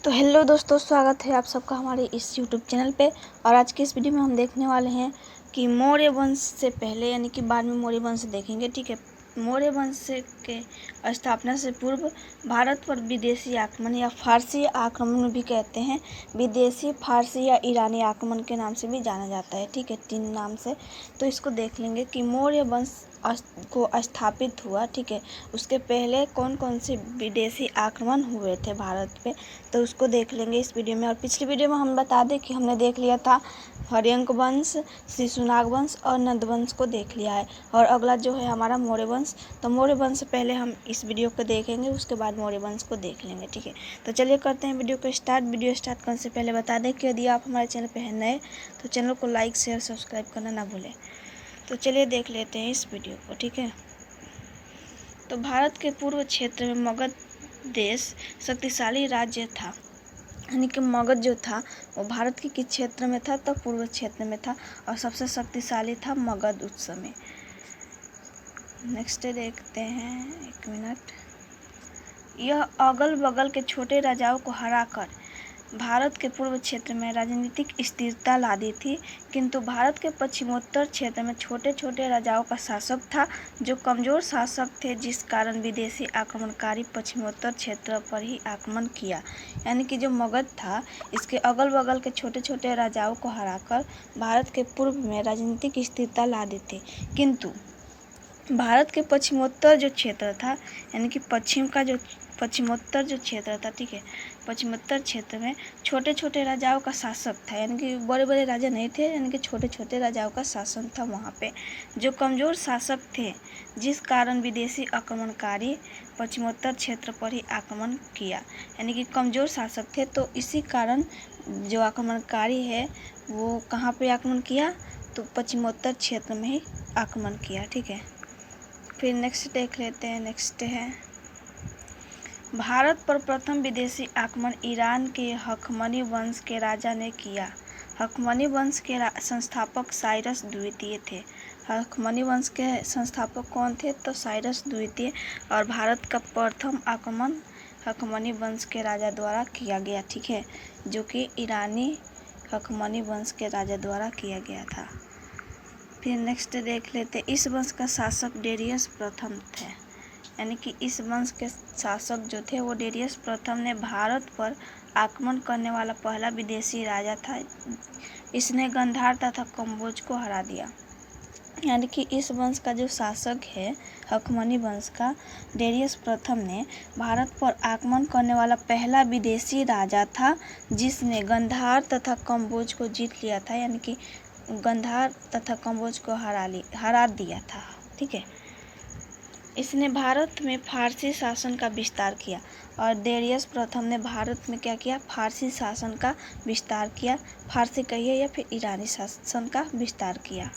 तो हेलो दोस्तों, स्वागत है आप सबका हमारे इस यूट्यूब चैनल पे। और आज की इस वीडियो में हम देखने वाले हैं कि मौर्य वंश से पहले यानी कि बाद में मौर्य वंश देखेंगे। ठीक है, मौर्य वंश के स्थापना से पूर्व भारत पर विदेशी आक्रमण या फारसी आक्रमण भी कहते हैं। विदेशी, फारसी या ईरानी आक्रमण के नाम से भी जाना जाता है। ठीक है, 3 नाम से। तो इसको देख लेंगे कि मौर्य वंश को स्थापित हुआ। ठीक है, उसके पहले कौन कौन से विदेशी आक्रमण हुए थे भारत पे, तो उसको देख लेंगे इस वीडियो में। और पिछली वीडियो में हम बता दें कि हमने देख लिया था हर्यंक वंश, शिशुनाग वंश और नंद वंश को देख लिया है। और अगला जो है हमारा मौर्य वंश। तो मौर्य वंश से पहले हम इस वीडियो को देखेंगे, उसके बाद मौर्य वंश को देख लेंगे। ठीक है, तो चलिए करते हैं वीडियो को स्टार्ट। वीडियो स्टार्ट करने से पहले बता दें कि यदि आप हमारे चैनल पर हैं नए तो चैनल को लाइक, शेयर, सब्सक्राइब करना ना भूलें। तो चलिए देख लेते हैं इस वीडियो को। ठीक है, तो भारत के पूर्व क्षेत्र में मगध देश शक्तिशाली राज्य था। यानी कि मगध जो था वो भारत के किस क्षेत्र में था, तो पूर्व क्षेत्र में था और सबसे शक्तिशाली था मगध उस समय। नेक्स्ट देखते हैं, 1 मिनट। यह अगल बगल के छोटे राजाओं को हराकर भारत के पूर्व क्षेत्र में राजनीतिक स्थिरता ला दी थी, किंतु भारत के पश्चिमोत्तर क्षेत्र में छोटे छोटे राजाओं का शासक था जो कमजोर शासक थे, जिस कारण विदेशी आक्रमणकारी पश्चिमोत्तर क्षेत्र पर ही आक्रमण किया। यानी कि जो मगध था इसके अगल बगल के छोटे छोटे राजाओं को हराकर भारत के पूर्व में राजनीतिक स्थिरता ला दी थी, किंतु भारत के पश्चिमोत्तर जो क्षेत्र था, यानी कि पश्चिमोत्तर जो क्षेत्र था, ठीक है, पश्चिमोत्तर क्षेत्र में छोटे छोटे राजाओं का शासक था। यानी कि बड़े बड़े राजा नहीं थे, यानी कि छोटे छोटे राजाओं का शासन था वहाँ पे, जो कमज़ोर शासक थे, जिस कारण विदेशी आक्रमणकारी पश्चिमोत्तर क्षेत्र पर ही आक्रमण किया। यानी कि कमज़ोर शासक थे, तो इसी कारण जो आक्रमणकारी है वो कहाँ पे आक्रमण किया, तो पश्चिमोत्तर क्षेत्र में ही आक्रमण किया। ठीक है, फिर नेक्स्ट देख लेते हैं। नेक्स्ट है भारत पर प्रथम विदेशी आक्रमण ईरान के हखमनी वंश के राजा ने किया। हखमनी वंश के संस्थापक साइरस द्वितीय थे। हखमनी वंश के संस्थापक कौन थे, तो साइरस द्वितीय। और भारत का प्रथम आक्रमण हखमनी वंश के राजा द्वारा किया गया। ठीक है, जो कि ईरानी हखमनी वंश के राजा द्वारा किया गया था। फिर नेक्स्ट देख लेते, इस वंश का शासक डेरियस प्रथम थे। यानी कि इस वंश के शासक जो थे वो डेरियस प्रथम ने भारत पर आक्रमण करने वाला पहला विदेशी राजा था। इसने गंधार तथा कम्बोज को हरा दिया। यानी कि इस वंश का जो शासक है हखमनी वंश का, डेरियस प्रथम ने भारत पर आक्रमण करने वाला पहला विदेशी राजा था, जिसने गंधार तथा कम्बोज को जीत लिया था। यानी कि गंधार तथा कम्बोज को हरा दिया था। ठीक है, इसने भारत में फारसी शासन का विस्तार किया। और डेरियस प्रथम ने भारत में क्या किया, फारसी शासन का विस्तार किया। फारसी कहिए या फिर ईरानी शासन का विस्तार किया।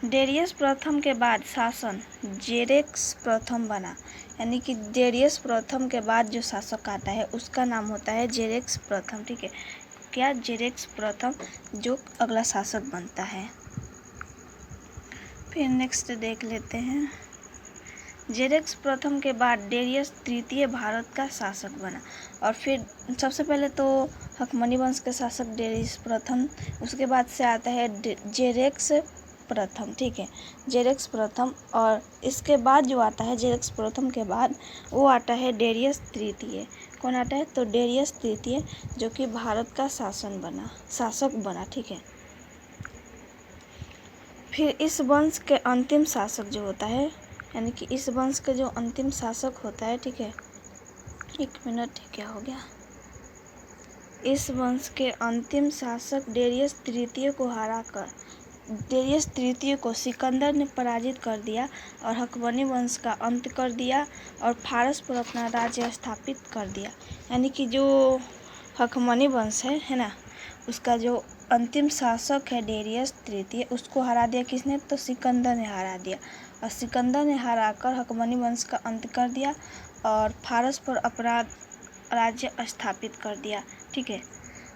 डेरियस प्रथम के बाद शासन जेरेक्स प्रथम बना। यानी कि डेरियस प्रथम के बाद जो शासक आता है उसका नाम होता है जेरेक्स प्रथम। ठीक है, क्या, जेरेक्स प्रथम जो अगला शासक बनता है। फिर नेक्स्ट देख लेते हैं, जेरेक्स प्रथम के बाद डेरियस तृतीय भारत का शासक बना। और फिर सबसे पहले तो हखमनी वंश के शासक डेरियस प्रथम, उसके बाद से आता है जेरेक्स प्रथम। ठीक है, जेरेक्स प्रथम। और इसके बाद जो आता है जेरेक्स प्रथम के बाद वो आता है डेरियस तृतीय। कौन आता है, तो डेरियस तृतीय, जो कि भारत का शासक बना। ठीक है, फिर इस वंश के अंतिम शासक जो होता है, यानी कि इस वंश का जो अंतिम शासक होता है, ठीक है, 1 मिनट, क्या हो गया, इस वंश के अंतिम शासक डेरियस तृतीय को हराकर डेरियस तृतीय को सिकंदर ने पराजित कर दिया और हखमनी वंश का अंत कर दिया और फारस पर अपना राज्य स्थापित कर दिया। यानी कि जो हखमनी वंश है ना, उसका जो अंतिम शासक है डेरियस तृतीय, उसको हरा दिया किसने, तो सिकंदर ने हरा दिया। और सिकंदर ने हराकर हखमनी वंश का अंत कर दिया और फारस पर अपना राज्य स्थापित कर दिया। ठीक है,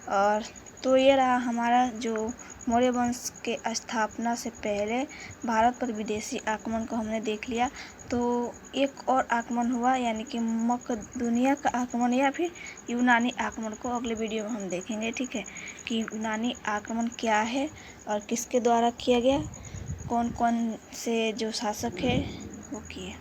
और तो ये रहा हमारा जो मौर्य वंश के स्थापना से पहले भारत पर विदेशी आक्रमण को हमने देख लिया। तो एक और आक्रमण हुआ, यानी कि मकदूनिया का आक्रमण या फिर यूनानी आक्रमण को अगले वीडियो में हम देखेंगे। ठीक है, कि यूनानी आक्रमण क्या है और किसके द्वारा किया गया, कौन कौन से जो शासक है वो किए।